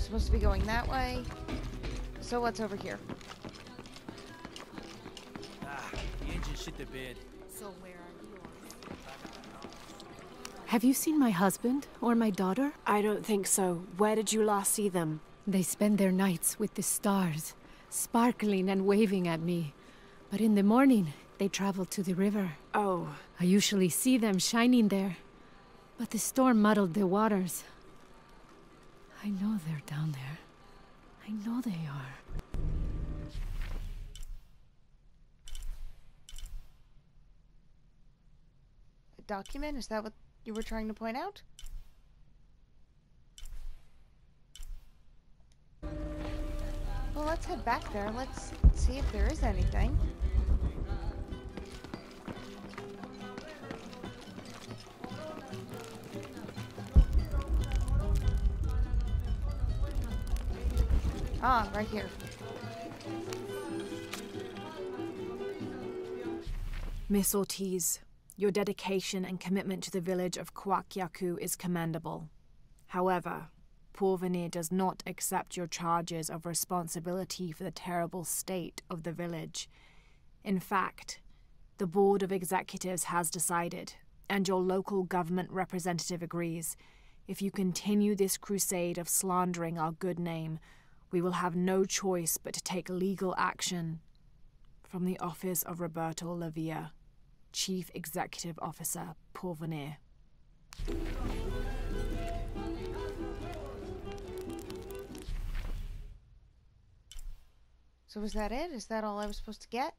supposed to be going that way. So what's over here? The engine shit the bed. So where are yours? Have you seen my husband or my daughter? I don't think so. Where did you last see them? They spend their nights with the stars, sparkling and waving at me. But in the morning, they travel to the river. Oh. I usually see them shining there. But the storm muddled the waters. I know they're down there. I know they are. A document? Is that what you were trying to point out? Well, let's head back there. Let's see if there is anything. Ah, right here. Miss Ortiz, your dedication and commitment to the village of Kuwaq Yaku is commendable. However, Porvenir does not accept your charges of responsibility for the terrible state of the village. In fact, the Board of Executives has decided, and your local government representative agrees, if you continue this crusade of slandering our good name, we will have no choice but to take legal action. From the office of Roberto Lavia, Chief Executive Officer, Porvenir. So was that it? Is that all I was supposed to get?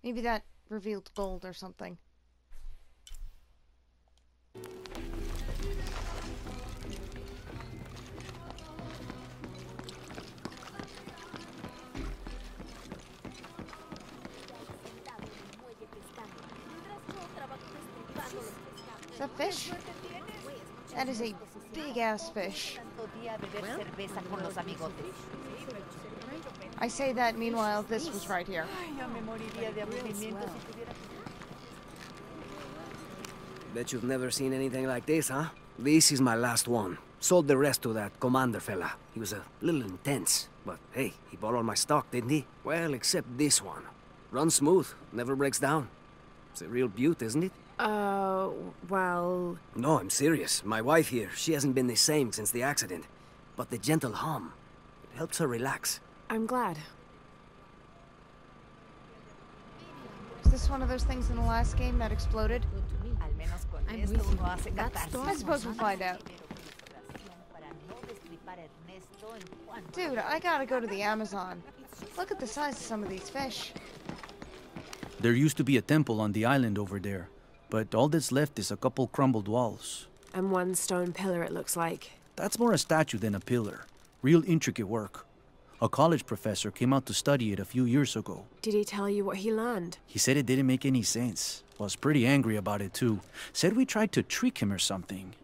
Maybe that revealed gold or something. Is that fish? That is a big-ass fish. I say that, meanwhile, this was right here. Bet you've never seen anything like this, huh? This is my last one. Sold the rest to that commander fella. He was a little intense, but hey, he bought all my stock, didn't he? Well, except this one. Runs smooth, never breaks down. It's a real beaut, isn't it? Well... No, I'm serious. My wife here, she hasn't been the same since the accident. But the gentle hum, it helps her relax. I'm glad. Is this one of those things in the last game that exploded? I'm with you. I suppose we'll find out. Dude, I gotta go to the Amazon. Look at the size of some of these fish. There used to be a temple on the island over there, but all that's left is a couple crumbled walls. And one stone pillar, it looks like. That's more a statue than a pillar. Real intricate work. A college professor came out to study it a few years ago. Did he tell you what he learned? He said it didn't make any sense. Was pretty angry about it too. Said we tried to trick him or something.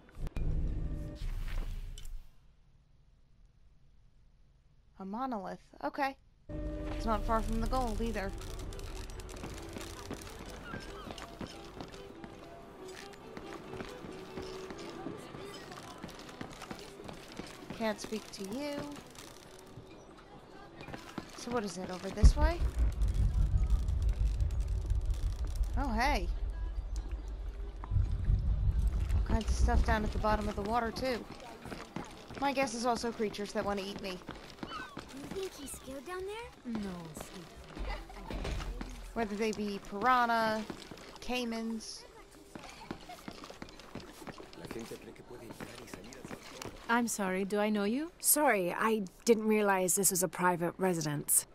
A monolith. Okay. It's not far from the gold either. Can't speak to you. So what is it, over this way? Oh, hey. All kinds of stuff down at the bottom of the water, too. My guess is also creatures that want to eat me. Do you think he's scared down there? No, sweet. Whether they be piranha, caimans. I'm sorry, do I know you? Sorry, I didn't realize this was a private residence.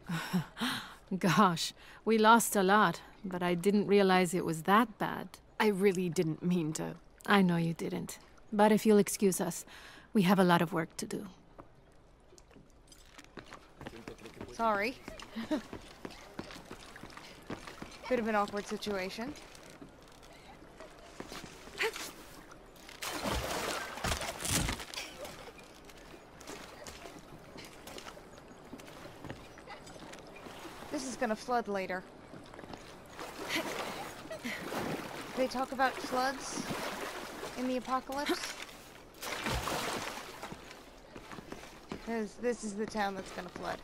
Gosh, we lost a lot, but I didn't realize it was that bad. I really didn't mean to. I know you didn't. But if you'll excuse us, we have a lot of work to do. Sorry. Bit of an awkward situation. This is gonna flood later. They talk about floods in the apocalypse? Because this is the town that's gonna flood.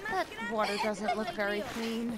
That water doesn't look very clean.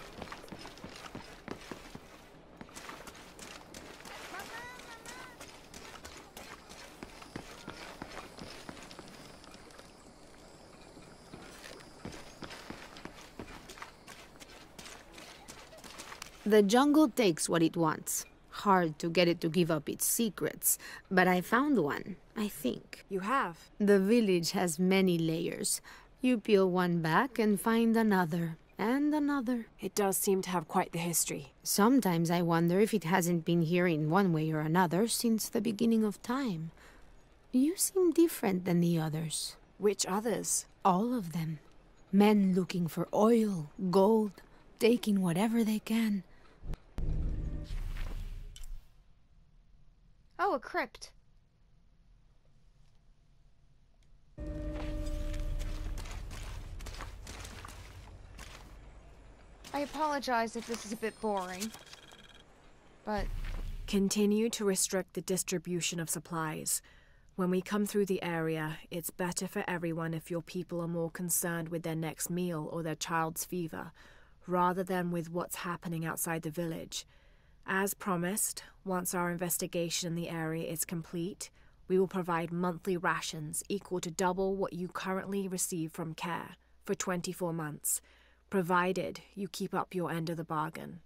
The jungle takes what it wants. Hard to get it to give up its secrets, but I found one, I think. You have? The village has many layers. You peel one back and find another, and another. It does seem to have quite the history. Sometimes I wonder if it hasn't been here in one way or another since the beginning of time. You seem different than the others. Which others? All of them. Men looking for oil, gold, taking whatever they can. Oh, a crypt. I apologize if this is a bit boring, but... Continue to restrict the distribution of supplies. When we come through the area, it's better for everyone if your people are more concerned with their next meal or their child's fever, rather than with what's happening outside the village. As promised, once our investigation in the area is complete, we will provide monthly rations equal to double what you currently receive from CARE for 24 months, provided you keep up your end of the bargain.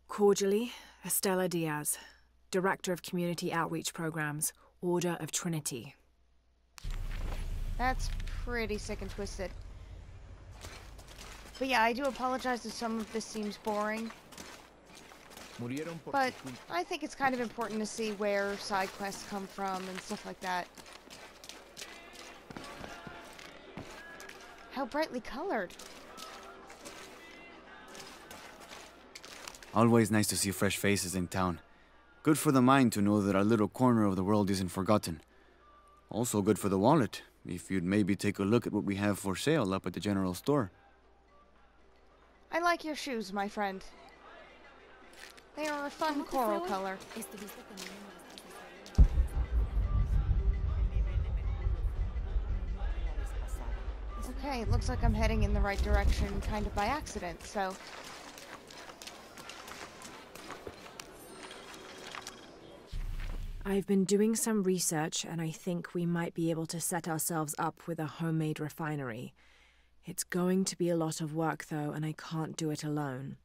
Cordially, Estella Diaz, Director of Community Outreach Programs, Order of Trinity. That's pretty sick and twisted. But yeah, I do apologize if some of this seems boring. But I think it's kind of important to see where side quests come from and stuff like that. How brightly colored. Always nice to see fresh faces in town. Good for the mind to know that our little corner of the world isn't forgotten. Also good for the wallet, if you'd maybe take a look at what we have for sale up at the general store. I like your shoes, my friend. They are a fun coral color. Okay, it looks like I'm heading in the right direction kind of by accident, so... I've been doing some research, and I think we might be able to set ourselves up with a homemade refinery. It's going to be a lot of work, though, and I can't do it alone.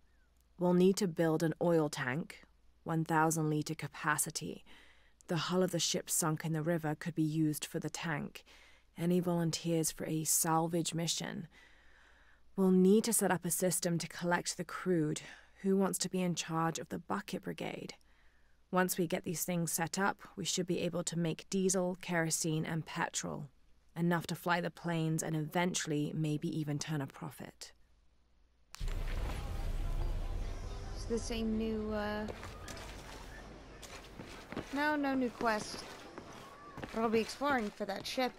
We'll need to build an oil tank, 1,000-liter capacity. The hull of the ship sunk in the river could be used for the tank. Any volunteers for a salvage mission? We'll need to set up a system to collect the crude. Who wants to be in charge of the bucket brigade? Once we get these things set up, we should be able to make diesel, kerosene, and petrol. Enough to fly the planes and eventually maybe even turn a profit. Is this a new, No new quest. But I'll be exploring for that ship.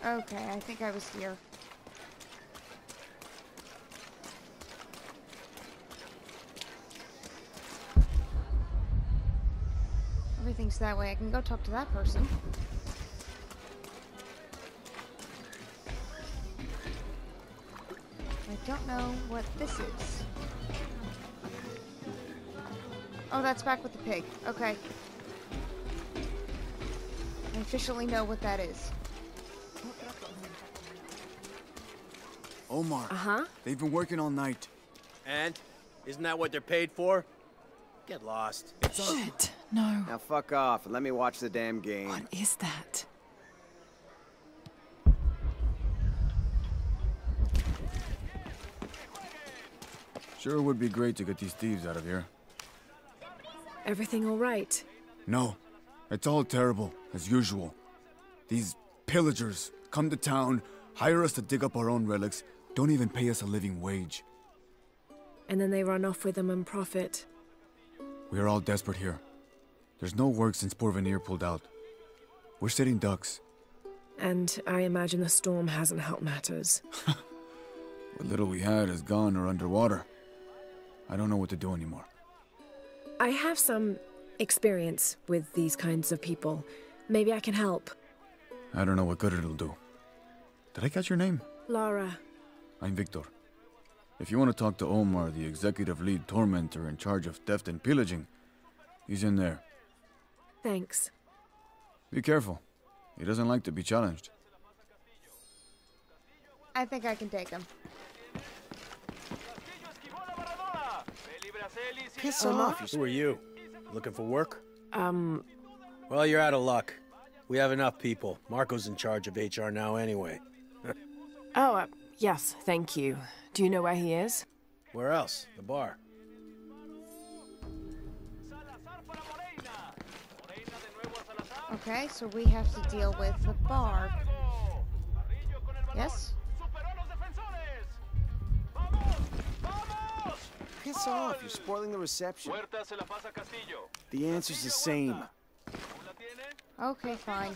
Okay, I think I was here. Everything's that way. I can go talk to that person. I don't know what this is. Oh, that's back with the pig. Okay. I officially know what that is. Omar. Uh-huh. They've been working all night. And? Isn't that what they're paid for? Get lost. Shit, no. Now fuck off and let me watch the damn game. What is that? Sure would be great to get these thieves out of here. Everything all right? No. It's all terrible, as usual. These pillagers come to town, hire us to dig up our own relics, don't even pay us a living wage. And then they run off with them and profit. We are all desperate here. There's no work since Porvenir pulled out. We're sitting ducks. And I imagine the storm hasn't helped matters. What little we had is gone or underwater. I don't know what to do anymore. I have some experience with these kinds of people. Maybe I can help. I don't know what good it'll do. Did I catch your name? Lara. I'm Victor. If you want to talk to Omar, the executive lead tormentor in charge of theft and pillaging, he's in there. Thanks. Be careful. He doesn't like to be challenged. I think I can take him. Piss off. Who are you? Looking for work? Well, you're out of luck. We have enough people. Marco's in charge of HR now anyway. Yes, thank you. Do you know where he is? Where else? The bar. Okay, so we have to deal with the bar. Yes? Piss off. You're spoiling the reception. The answer's the same. Okay, fine.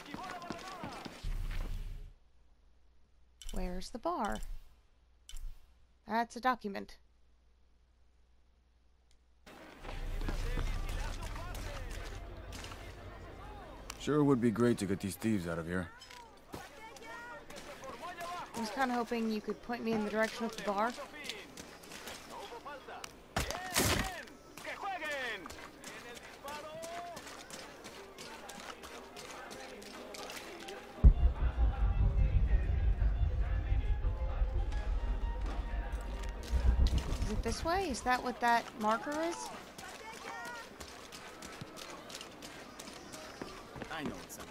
Where's the bar? That's a document. Sure would be great to get these thieves out of here. I was kind of hoping you could point me in the direction of the bar. Is it this way? Is that what that marker is? I know it sounds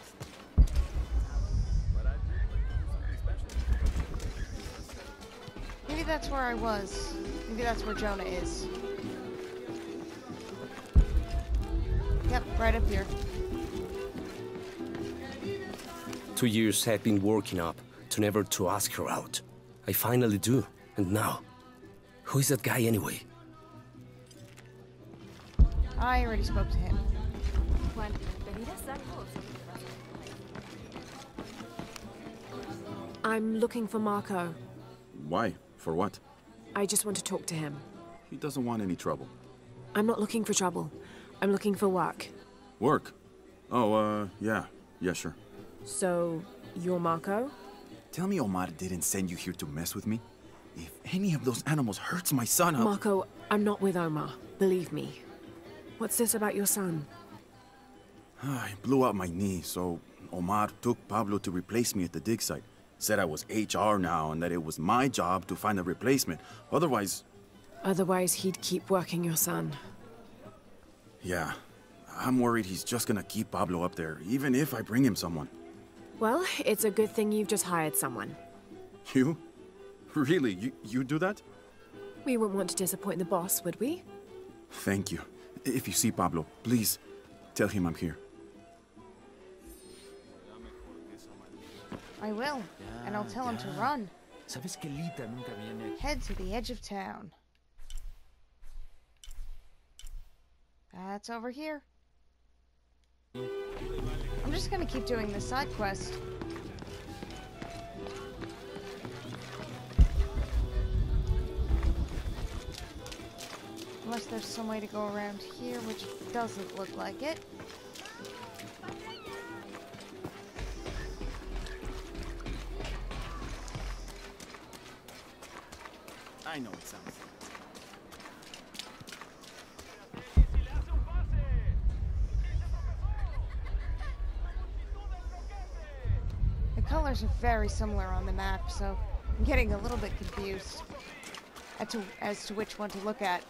Maybe that's where I was. Maybe that's where Jonah is. Yep, right up here. 2 years I've been working up to never to ask her out. I finally do, and now, who is that guy anyway? I already spoke to him. I'm looking for Marco. Why? For what? I just want to talk to him. He doesn't want any trouble. I'm not looking for trouble. I'm looking for work. Work? Oh, yeah. Yeah, sure. So, you're Marco? Tell me Omar didn't send you here to mess with me? If any of those animals hurts my son, I'll... Marco, I'm not with Omar. Believe me. What's this about your son? I blew out my knee, so Omar took Pablo to replace me at the dig site. Said I was HR now and that it was my job to find a replacement. Otherwise... Otherwise, he'd keep working your son. Yeah. I'm worried he's just gonna keep Pablo up there, even if I bring him someone. Well, it's a good thing you've just hired someone. You? Really? You do that? We wouldn't want to disappoint the boss, would we? Thank you. If you see Pablo, please tell him I'm here. I will, and I'll tell him to run. Head to the edge of town. That's over here. I'm just gonna keep doing this side quest. Unless there's some way to go around here, which doesn't look like it. I know it sounds. The colors are very similar on the map, so I'm getting a little bit confused as to which one to look at.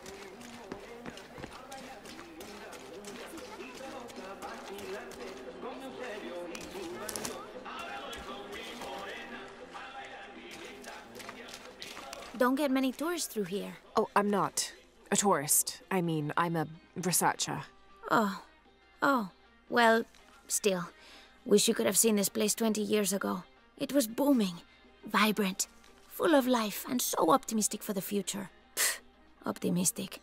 Don't get many tourists through here. Oh, I'm not a tourist. I mean, I'm a researcher. Oh. Well, still. Wish you could have seen this place 20 years ago. It was booming, vibrant, full of life, and so optimistic for the future. Pfft, optimistic.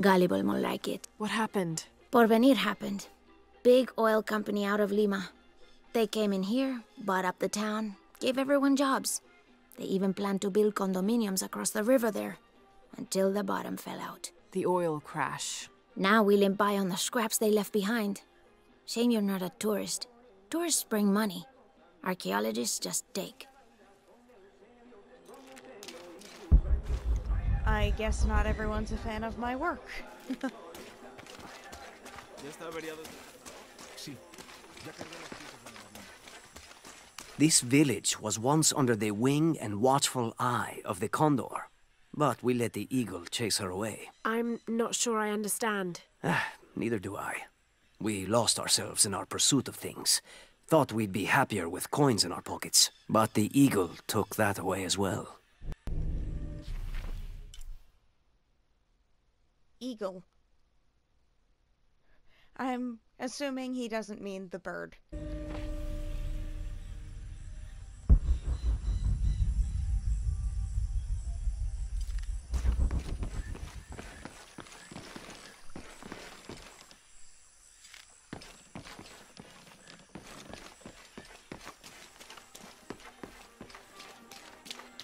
Gullible more like it. What happened? Porvenir happened. Big oil company out of Lima. They came in here, bought up the town, gave everyone jobs. They even planned to build condominiums across the river there, until the bottom fell out. The oil crash. Now we limp by on the scraps they left behind. Shame you're not a tourist. Tourists bring money. Archaeologists just take. I guess not everyone's a fan of my work. This village was once under the wing and watchful eye of the condor, but we let the eagle chase her away. I'm not sure I understand. Neither do I. We lost ourselves in our pursuit of things. Thought we'd be happier with coins in our pockets, but the eagle took that away as well. Eagle. I'm assuming he doesn't mean the bird.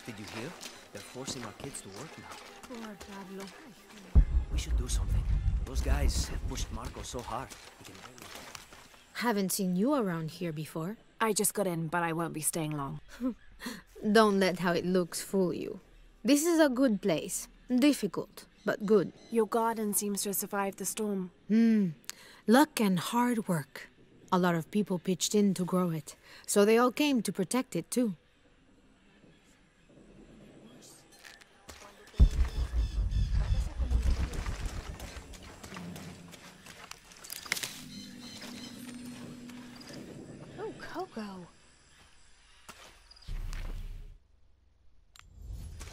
Did you hear? They're forcing our kids to work now. Poor Pablo. We should do something. Those guys have pushed Marco so hard. He can barely... Haven't seen you around here before. I just got in, but I won't be staying long. Don't let how it looks fool you. This is a good place. Difficult, but good. Your garden seems to have survived the storm. Luck and hard work. A lot of people pitched in to grow it, so they all came to protect it too. Cocoa.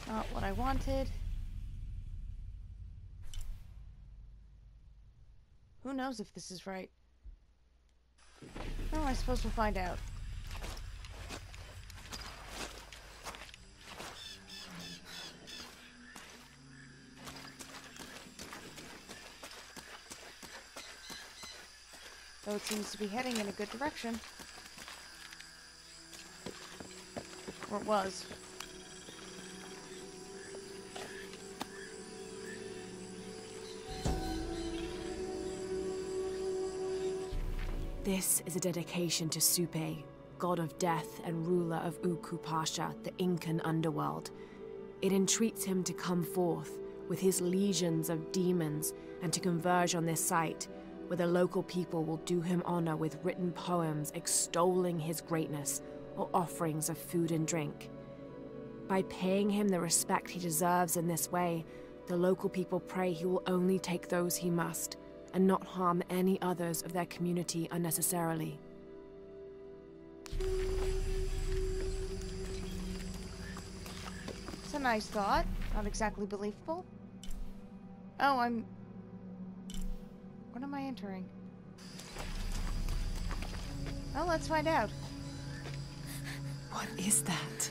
Not what I wanted. Who knows if this is right? Oh, I suppose we'll find out. Though it seems to be heading in a good direction. Or it was. This is a dedication to Supe, god of death and ruler of Uku Pasha, the Incan underworld. It entreats him to come forth with his legions of demons and to converge on this site, where the local people will do him honor with written poems extolling his greatness or offerings of food and drink. By paying him the respect he deserves in this way, the local people pray he will only take those he must, and not harm any others of their community unnecessarily. It's a nice thought. Not exactly believable. Oh, what am I entering? Well, let's find out. What is that?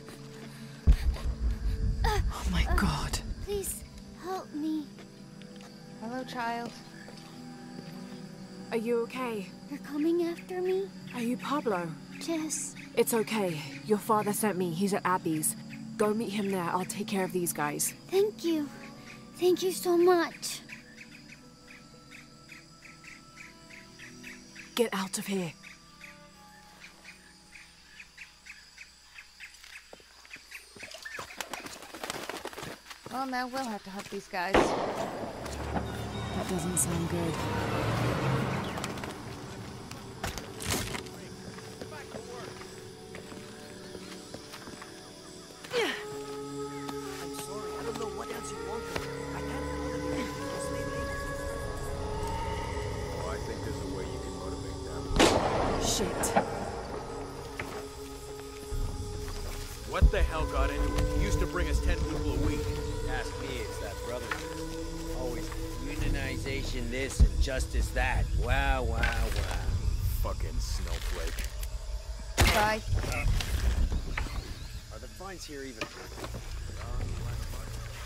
Oh my god. Please, help me. Hello, child. Are you okay? You're coming after me? Are you Pablo? Yes. It's okay. Your father sent me. He's at Abby's. Go meet him there. I'll take care of these guys. Thank you. Thank you so much. Get out of here. Well, now we'll have to hunt these guys. That doesn't sound good. I'm sorry, I don't know what else you want. I can't motivate them. Just leave me. Oh, I think there's a way you can motivate them. Shit. What the hell got into it? He used to bring us 10 people a week. Ask me, it's that brother. Always unionization this and justice that. Wow, wow, wow. Fucking snowflake. Bye. Are the fines here even?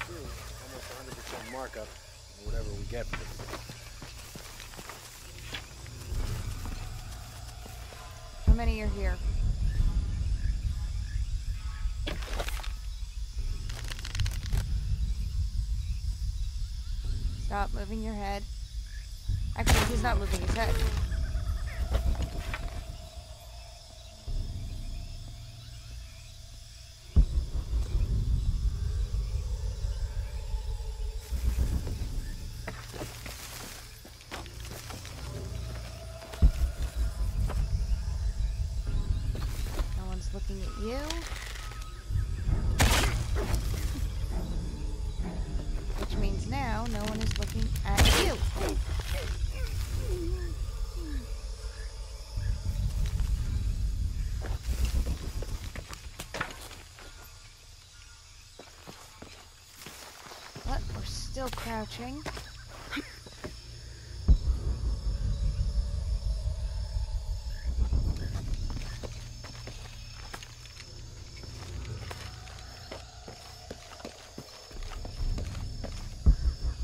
True. Almost 100% markup. Whatever we get for it. many are here? Stop moving your head. Actually, he's not moving his head. No one's looking at you. Which means now no one is looking at you. But we're still crouching.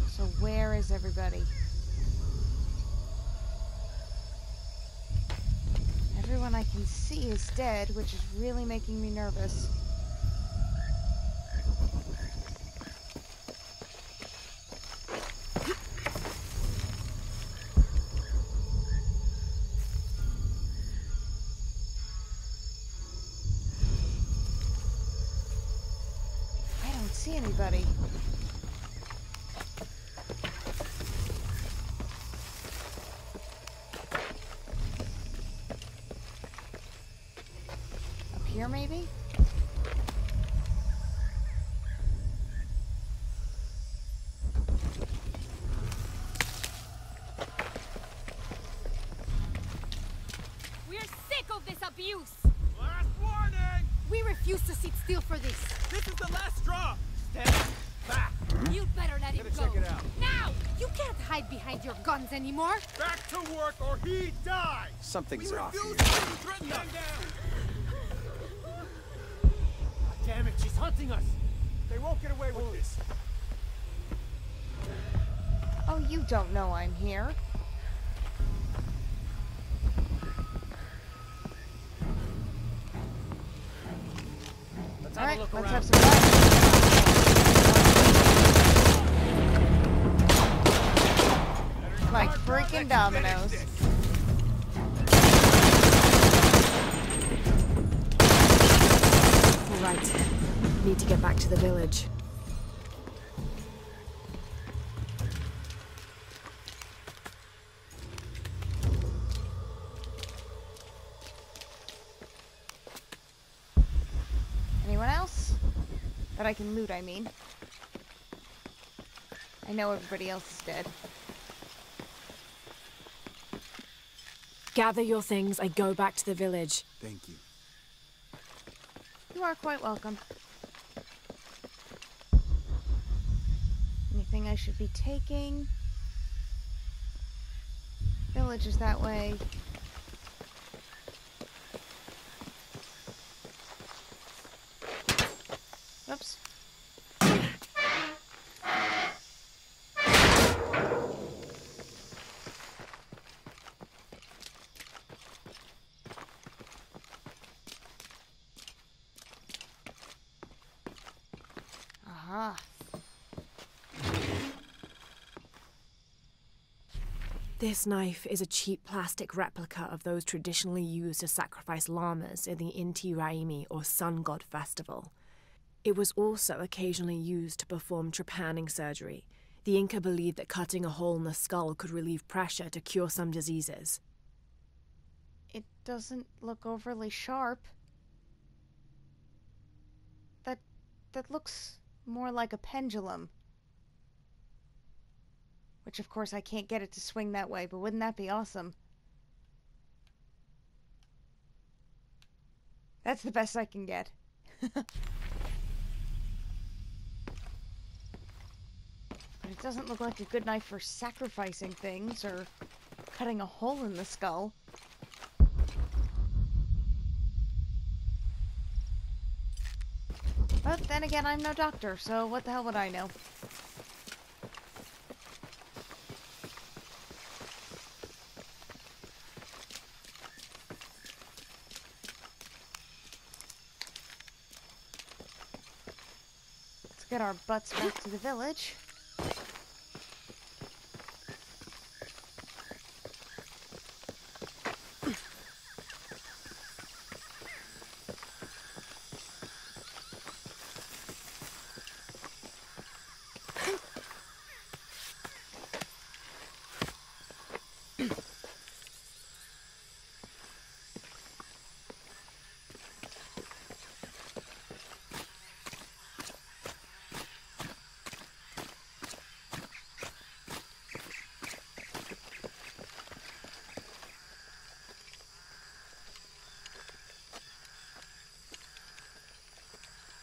So where is everybody? Everyone I can see is dead, which is really making me nervous. I don't see anybody. Here, maybe? We're sick of this abuse! Last warning! We refuse to sit still for this. This is the last straw! Stand back! You'd better let him go. Check it out. Now! You can't hide behind your guns anymore! Back to work or he dies! Something's off here. Threaten them down! Damn it, she's hunting us! They won't get away with this. Oh, you don't know I'm here. Alright, let's have some fun. Like freaking dominoes. All right. Need to get back to the village. Anyone else? That I can loot, I mean. I know everybody else is dead. Gather your things and go back to the village. Thank you. You are quite welcome. Anything I should be taking? Village is that way. Oops. Aha. This knife is a cheap plastic replica of those traditionally used to sacrifice llamas in the Inti Raymi or Sun God Festival. It was also occasionally used to perform trepanning surgery. The Inca believed that cutting a hole in the skull could relieve pressure to cure some diseases. It doesn't look overly sharp. That looks more like a pendulum. Which, of course, I can't get it to swing that way, but wouldn't that be awesome? That's the best I can get. But it doesn't look like a good knife for sacrificing things or cutting a hole in the skull. But then again, I'm no doctor, so what the hell would I know? get our butts back to the village.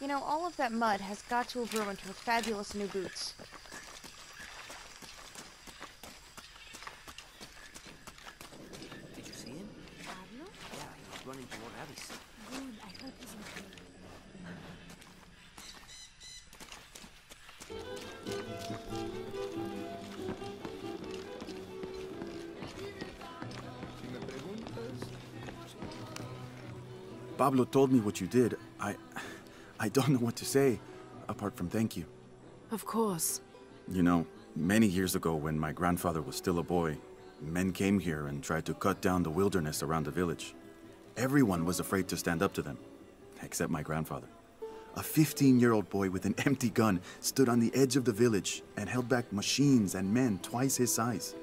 You know, all of that mud has got to have ruined her fabulous new boots. Did you see him? Pablo? Yeah, he was running toward Addis. Good, I hope he's okay. Pablo told me what you did. I don't know what to say, apart from thank you. Of course. You know, many years ago when my grandfather was still a boy, men came here and tried to cut down the wilderness around the village. Everyone was afraid to stand up to them, except my grandfather. A 15-year-old boy with an empty gun stood on the edge of the village and held back machines and men twice his size.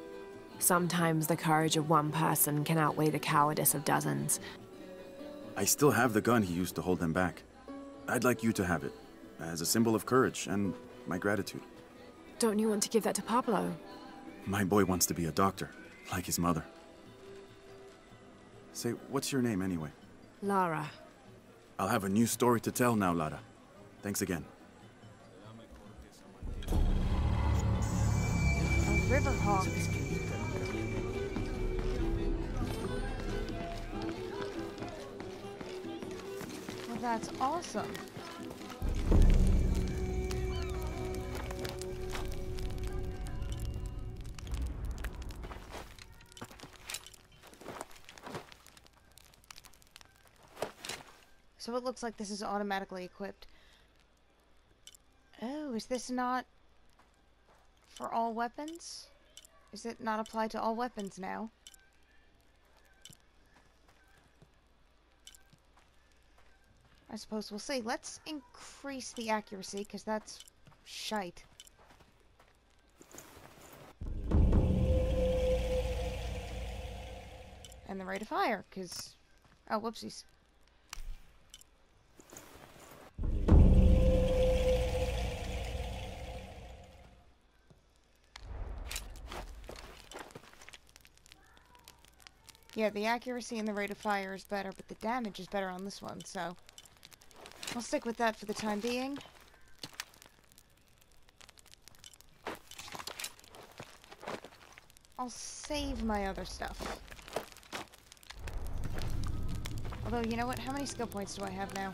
Sometimes the courage of one person can outweigh the cowardice of dozens. I still have the gun he used to hold them back. I'd like you to have it, as a symbol of courage and my gratitude. Don't you want to give that to Pablo? My boy wants to be a doctor, like his mother. Say, what's your name anyway? Lara. I'll have a new story to tell now, Lara. Thanks again. A river hawk. Well, that's awesome. So it looks like this is automatically equipped. Oh, is this not for all weapons? Is it not applied to all weapons now? I suppose we'll see. Let's increase the accuracy, because that's shite. And the rate of fire, because... Oh, whoopsies. Yeah, the accuracy and the rate of fire is better, but the damage is better on this one, so... I'll stick with that for the time being. I'll save my other stuff. Although, you know what? How many skill points do I have now?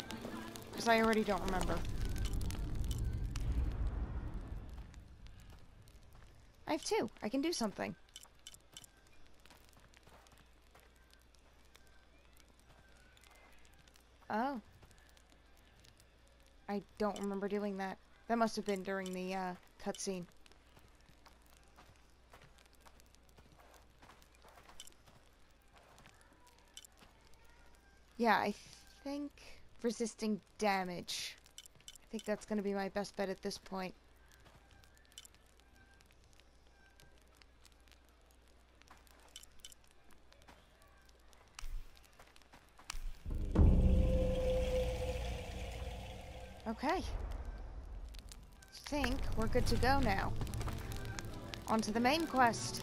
Because I already don't remember. I have 2. I can do something. Oh. I don't remember doing that. That must have been during the, cutscene. Yeah, I think resisting damage. I think that's gonna be my best bet at this point. Okay. I think we're good to go now. On to the main quest.